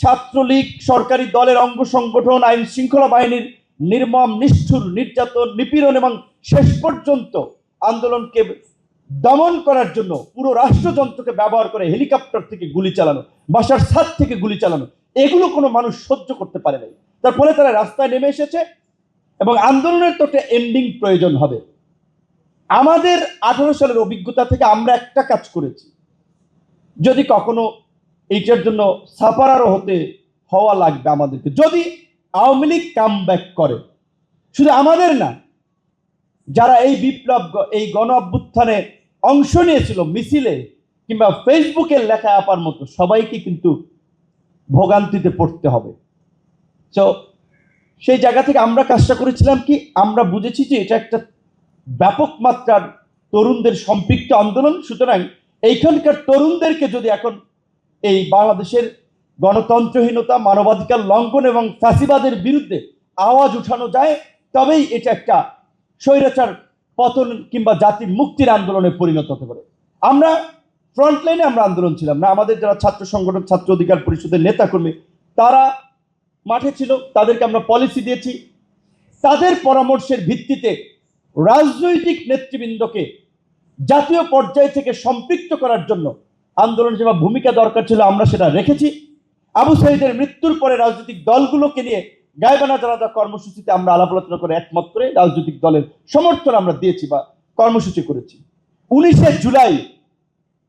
ছাত্রলীগ সরকারি দলের অঙ্গ সংগঠন, আইন শৃঙ্খলা বাহিনীর নির্মম নিষ্ঠুর নির্যাতন, নিপীড়ন এবং শেষ পর্যন্ত আন্দোলনকে দমন করার জন্য পুরো রাষ্ট্রযন্ত্রকে ব্যবহার করে হেলিকপ্টার থেকে গুলি চালানো, বাসার ছাদ থেকে গুলি চালানো, এগুলো কোনো মানুষ সহ্য করতে পারে নাই। তার ফলে তারা রাস্তায় নেমে এসেছে এবং আন্দোলনের তো একটা এন্ডিং প্রয়োজন হবে। আমাদের 18 সালের অভিজ্ঞতা থেকে আমরা একটা কাজ করেছি, যদি কখনো এইটার জন্য সাফারারও হওয়া লাগবে আমাদেরকে, যদি আওয়ামী লীগ কাম ব্যাক করে, শুধু আমাদের না, যারা এই বিপ্লব এই গণ অভ্যুত্থানে অংশ নিয়েছিল মিছিলে কিংবা ফেসবুকে লেখা আপার মতো সবাইকে কিন্তু ভোগান্তিতে পড়তে হবে। তো সেই জায়গা থেকে আমরা কাজটা করেছিলাম কি, আমরা বুঝেছি যে এটা একটা ব্যাপক মাত্রার তরুণদের সম্পৃক্ত আন্দোলন। সুতরাং এইখানকার তরুণদেরকে যদি এখন এই বাংলাদেশের গণতন্ত্রহীনতা, মানবাধিকার লঙ্ঘন এবং ফ্যাসিবাদের বিরুদ্ধে আওয়াজ উঠানো যায়, তবেই এটা একটা স্বৈরাচার পতন কিংবা জাতির মুক্তির আন্দোলনে পরিণত হতে পারে। আমরা ফ্রন্টলাইনে আমরা আন্দোলন ছিলাম না, আমাদের যারা ছাত্র সংগঠন, ছাত্র অধিকার পরিষদের নেতাকর্মী তারা মাঠে ছিল, তাদেরকে আমরা পলিসি দিয়েছি। তাদের পরামর্শের ভিত্তিতে রাজনৈতিক নেতৃবৃন্দকে জাতীয় পর্যায় থেকে সম্পৃক্ত করার জন্য আন্দোলন যেভাবে ভূমিকা দরকার ছিল আমরা সেটা রেখেছি। আবু সাঈদের মৃত্যুর পরে রাজনৈতিক দলগুলোকে নিয়ে গায়বানা জানাজা কর্মসূচিতে আমরা আলাপ আলোচনা করে একমত করে রাজনৈতিক দলের সমর্থন আমরা দিয়েছি বা কর্মসূচি করেছি। 19 জুলাই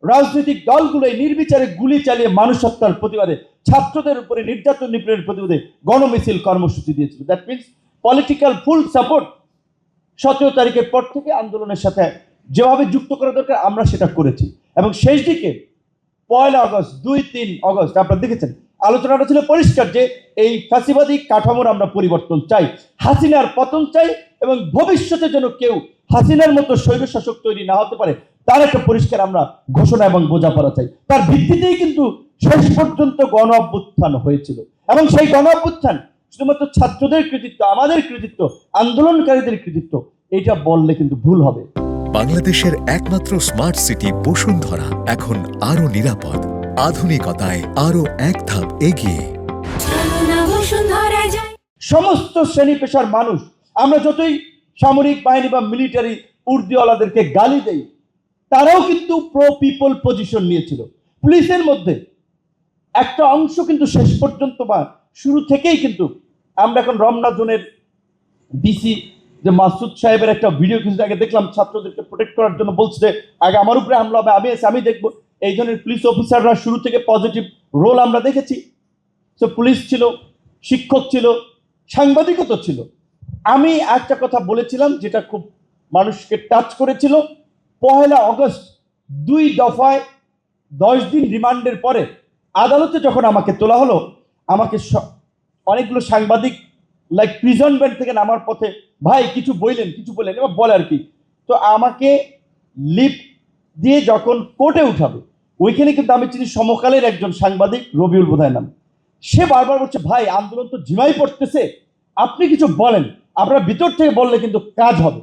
রাজনৈতিক দলগুলো নির্বিচারে গুলি চালিয়ে মানুষ হত্যার প্রতিবাদে, ছাত্রদের উপরে নির্যাতন নিপীড়নের প্রতিবাদে গণমিছিল কর্মসূচি দিয়েছিল। That means political full support 17 তারিখের পর থেকে আন্দোলনের সাথে যেভাবে যুক্ত করা দরকার আমরা সেটা করেছি। এবং শেষ দিকে 1 আগস্ট 2-3 আগস্ট আপনারা দেখেছেন আলোচনাটা ছিল পরিষ্কার যে এই ফ্যাসিবাদী কাঠামোর আমরা পরিবর্তন চাই, হাসিনার পতন চাই এবং ভবিষ্যতে যেন কেউ হাসিনার মতো স্বৈরশাসক তৈরি না হতে পারে তার একটা পরিষ্কার আমরা ঘোষণা এবং বোঝাপড়া চাই। তার ভিত্তিতেই কিন্তু শেষ পর্যন্ত গণ অভ্যুত্থান হয়েছিল এবং সেই গণ অভ্যুত্থান শুধুমাত্র ছাত্রদের কৃতিত্ব, আমাদের কৃতিত্ব, আন্দোলনকারীদের কৃতিত্ব, এটা বললে কিন্তু ভুল হবে। বাংলাদেশের একমাত্র স্মার্ট সিটি বসুন্ধরা এখন আরো নিরাপদ, আধুনিকতায় আরো এক ধাপ এগিয়ে। সমস্ত শ্রেণী পেশার মানুষ, আমরা যতই সামরিক বাহিনী বা মিলিটারি উর্দিওয়ালাদেরকে গালি দেই, তারাও কিন্তু প্রো পিপল পজিশন নিয়েছিল। পুলিশের মধ্যে একটা অংশ কিন্তু শেষ পর্যন্ত বা শুরু থেকেই কিন্তু আমরা এখন রমনা জোনের ডিসি যে মাসুদ সাহেবের একটা ভিডিও কিছুদিন আগে দেখলাম, ছাত্রদেরকে প্রোটেক্ট করার জন্য বলছে যে আগে আমার উপরে হামলা হবে, আমি দেখবো। এই ধরনের পুলিশ অফিসাররা শুরু থেকে পজিটিভ রোল আমরা দেখেছি। তো পুলিশ ছিল, শিক্ষক ছিল, সাংবাদিকতা ছিল। আমি একটা কথা বলেছিলাম যেটা খুব মানুষকে টাচ করেছিল, 1 আগস্ট 2 দফায় 10 দিন রিমান্ডের পরে আদালতে যখন আমাকে তোলা হলো, আমাকে অনেকগুলো সাংবাদিক লাইক প্রিজন ভ্যান থেকে নামার পথে ভাই কিছু বললেন এবার বলে আর কি। তো আমাকে লিপ দিয়ে যখন কোর্টে উঠাবে, ওইখানে কিন্তু আমি চিনি সমকালের একজন সাংবাদিক রবিউল বোধহয় নাম, সে বারবার বলছে ভাই আন্দোলন তো ঝিমাই পড়তেছে, আপনি কিছু বলেন, আপনারা ভিতর থেকে বললে কিন্তু কাজ হবে।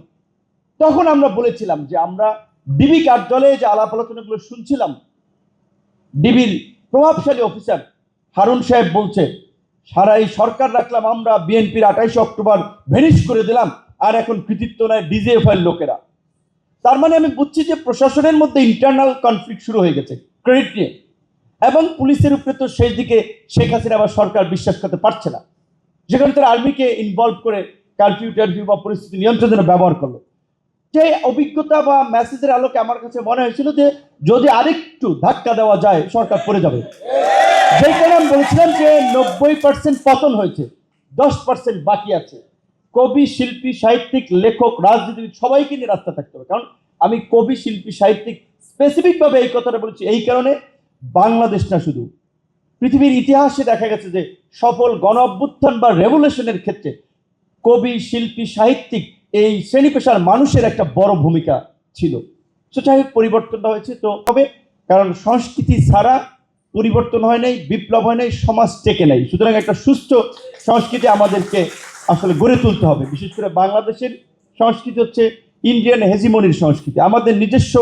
তখন আমরা বলেছিলাম যে আমরা ডিবি কার্যালয়ে যে আলাপ আলোচনাগুলো শুনছিলাম, ডিবির প্রভাবশালী অফিসার হারুন সাহেব বলছে সারা এই সরকার রাখলাম আমরা, বিএনপির 28 অক্টোবর ভেনিশ করে দিলাম, আর এখন কৃতিত্ব নেয় ডিজিএফআইয়ের লোকেরা। তার মানে আমি বুঝছি যে প্রশাসনের মধ্যে ইন্টারনাল কনফ্লিক্ট শুরু হয়ে গেছে ক্রেডিট নিয়ে, এবং পুলিশের উপরে তো শেষ দিকে শেখ হাসিনা আবার সরকার বিশ্বাস করতে পারছে না, যেখানে তারা আর্মিকে ইনভলভ করে কারফিউ টারফিউ বা পরিস্থিতি নিয়ন্ত্রণের ব্যবহার করলো। যে অভিজ্ঞতা বা মেসেজের আলোকে আমার কাছে মনে হয়েছিল যে যদি আরেকটু ধাক্কা দেওয়া যায় সরকার পড়ে যাবে। যেই কারণে আমি বলছিলাম যে 90% পতন হয়েছে, 10% বাকি আছে। কবি, শিল্পী, সাহিত্যিক, লেখক, রাজনীতিবিদ সবাইকে নিয়ে রাস্তা থাকতে হবে। কারণ আমি কবি, শিল্পী, সাহিত্যিক স্পেসিফিকভাবে এই কথাটা বলছি এই কারণে, বাংলাদেশ না শুধু পৃথিবীর ইতিহাসে দেখা গেছে যে সফল গণ অভ্যুত্থান বা রেভলিউশনের ক্ষেত্রে কবি, শিল্পী, সাহিত্যিক এই শ্রেণী পেশার মানুষের একটা বড় ভূমিকা ছিল। সেটাই পরিবর্তনটা হয়েছে তো হবে, কারণ সংস্কৃতি ছাড়া পরিবর্তন হয় নাই, বিপ্লব হয় নাই, সমাজ টেকে নাই। সুতরাং একটা সুস্থ সংস্কৃতি আমাদেরকে আসলে গড়ে তুলতে হবে। বিশেষ করে বাংলাদেশের সংস্কৃতি হচ্ছে ইন্ডিয়ান হেজিমনির সংস্কৃতি। আমাদের নিজস্ব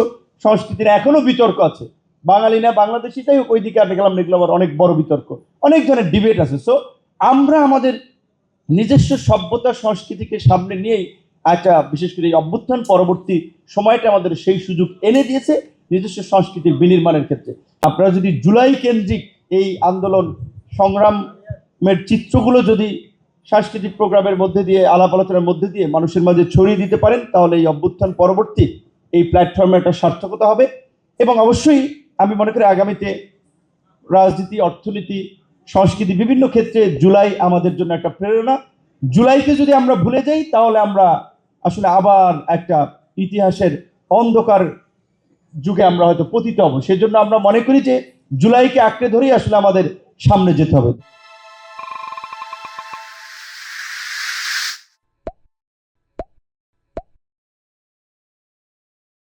সংস্কৃতির এখনো বিতর্ক আছে, বাঙালি না বাংলাদেশি, যাই হোক ওইদিকে আর গেলাম, এগুলো আবার অনেক বড় বিতর্ক, অনেক ধরনের ডিবেট আছে। সো আমরা আমাদের নিজস্ব সভ্যতা সংস্কৃতিকে সামনে নিয়েই একটা, বিশেষ করে এই অভ্যুত্থান পরবর্তী সময়টা আমাদের সেই সুযোগ এনে দিয়েছে নিজস্ব সংস্কৃতির বিনির্মাণের ক্ষেত্রে। আপনারা যদি জুলাই কেন্দ্রিক এই আন্দোলন সংগ্রামের চিত্রগুলো যদি সাংস্কৃতিক প্রোগ্রামের মধ্যে দিয়ে, আলাপ আলোচনার মধ্যে দিয়ে মানুষের মাঝে ছড়িয়ে দিতে পারেন, তাহলে এই অভ্যুত্থান পরবর্তী এই প্ল্যাটফর্মে একটা সার্থকতা হবে। এবং অবশ্যই আমি মনে করি আগামীতে রাজনীতি, অর্থনীতি, সংস্কৃতি বিভিন্ন ক্ষেত্রে জুলাই আমাদের জন্য একটা প্রেরণা। জুলাইকে যদি আমরা ভুলে যাই তাহলে আমরা আসলে আবার একটা ইতিহাসের অন্ধকার যুগে আমরা হয়তো পতিত হব। সেজন্য আমরা মনে করি যে জুলাইকে আঁকড়ে ধরেই আসলে আমাদের সামনে যেতে হবে।